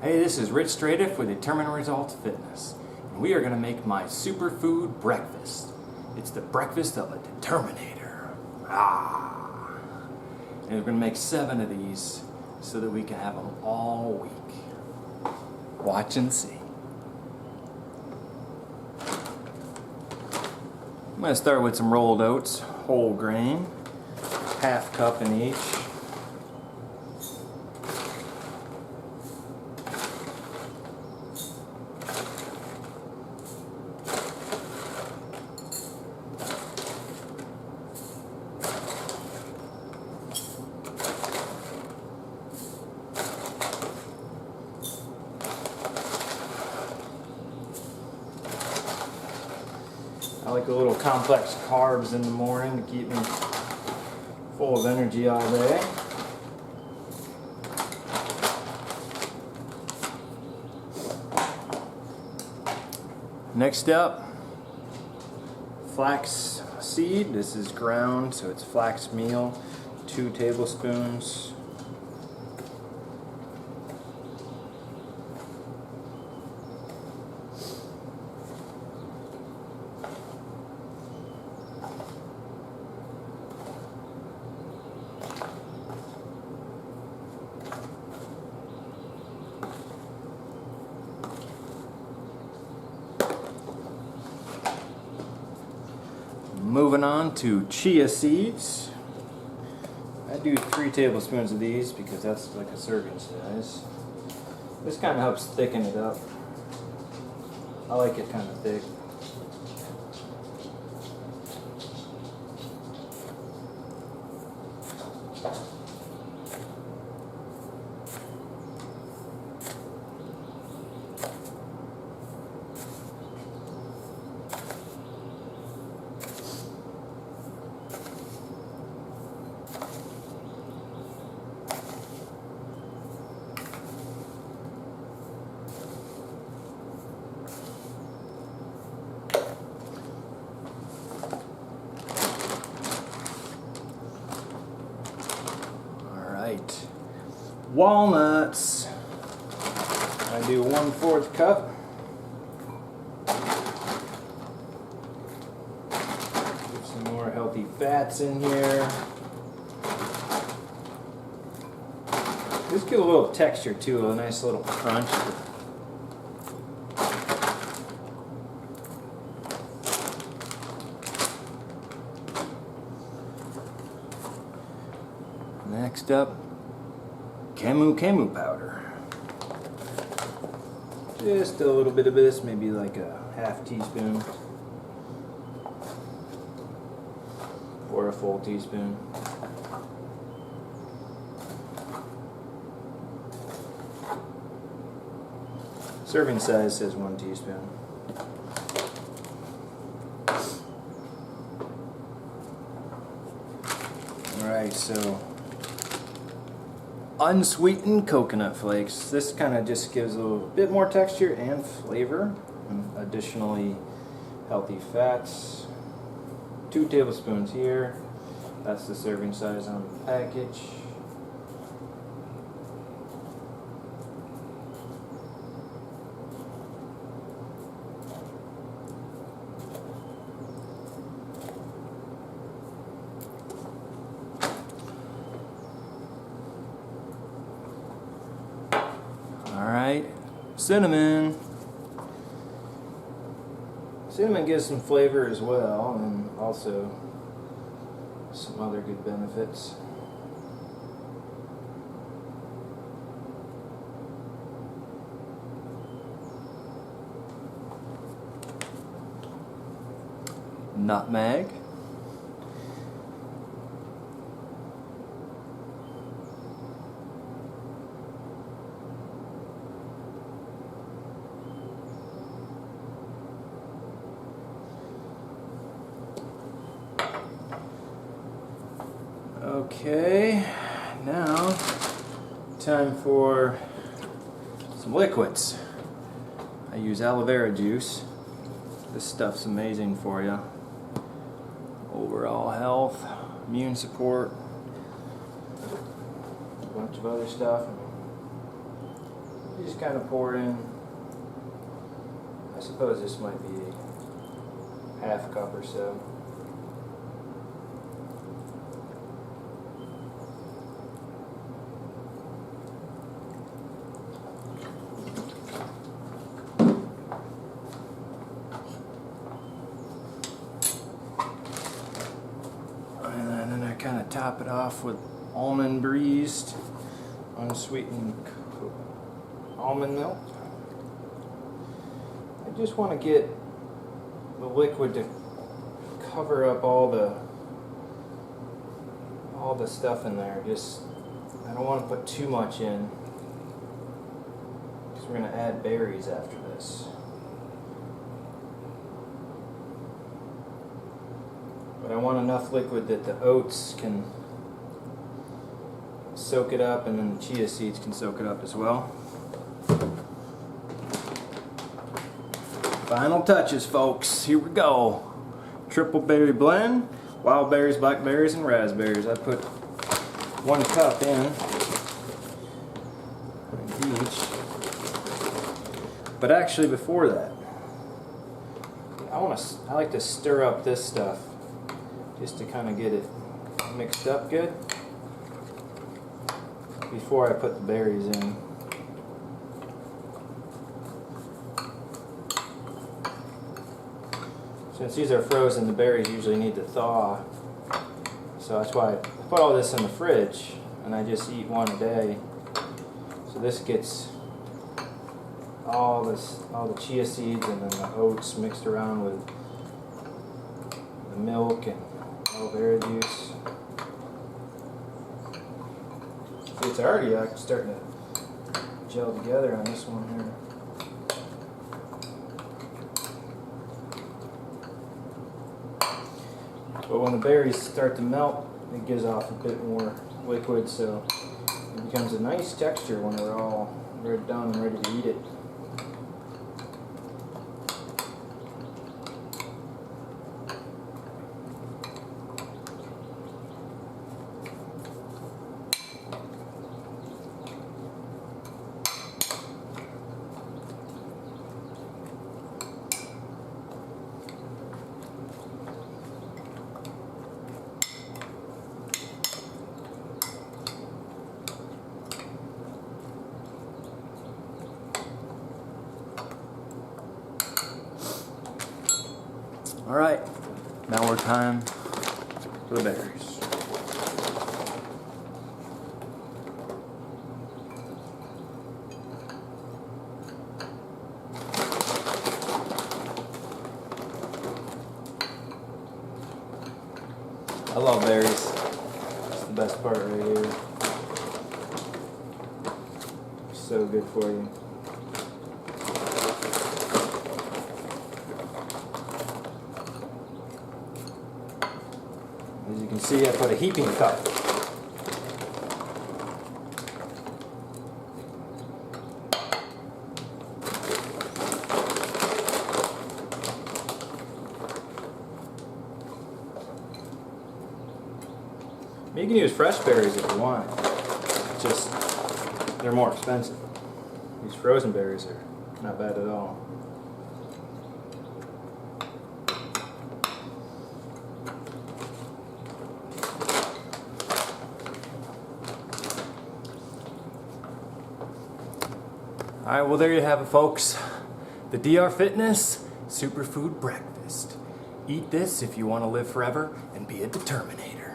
Hey, this is Rich Straitiff with Determined Results Fitness, and we are going to make my superfood breakfast. It's the breakfast of a determinator. And we're going to make 7 of these so that we can have them all week. Watch and see. I'm going to start with some rolled oats, whole grain, ½ cup in each. I like a little complex carbs in the morning to keep me full of energy all day. Next up, flaxseed. This is ground, so it's flax meal, 2 tablespoons. Moving on to chia seeds. I do 3 tablespoons of these because that's like a serving size. This kind of helps thicken it up. I like it kind of thick. Walnuts. I do 1/4 cup. Get some more healthy fats in here. Just get a little texture too, a nice little crunch. Next up, camu powder. Just a little bit of this, maybe like a ½ teaspoon or a full teaspoon. Serving size says 1 teaspoon. Alright, so unsweetened coconut flakes. This kind of just gives a little bit more texture and flavor. And additionally, healthy fats. 2 tablespoons here. That's the serving size on the package. Alright, cinnamon. Cinnamon gives some flavor as well, and also some other good benefits. Nutmeg. Okay, now time for some liquids. I use aloe vera juice. This stuff's amazing for you. Overall health, immune support, a bunch of other stuff. You just kind of pour in, I suppose this might be a half cup or so. And then I kind of top it off with almond breezed, unsweetened almond milk. I just want to get the liquid to cover up all the stuff in there. Just, I don't want to put too much in because we're going to add berries after this. But I want enough liquid that the oats can soak it up, and then the chia seeds can soak it up as well. Final touches, folks. Here we go. Triple berry blend. Wild berries, blackberries, and raspberries. I put 1 cup in each. But actually, before that, I like to stir up this stuff just to kind of get it mixed up good before I put the berries in. Since these are frozen, the berries usually need to thaw. So that's why I put all this in the fridge and I just eat one a day. So this gets all the chia seeds and then the oats mixed around with the milk and aloe vera juice. See, it's already starting to gel together on this one here. But when the berries start to melt, it gives off a bit more liquid, so it becomes a nice texture when we're all done and ready to eat it. Alright, now we're time for the berries. I love berries. It's the best part right here. So good for you. As you can see, I put a heaping cup. You can use fresh berries if you want. Just, they're more expensive. These frozen berries are not bad at all. Alright, well there you have it, folks. The D.R.Fitness Superfood Breakfast. Eat this if you want to live forever and be a determinator.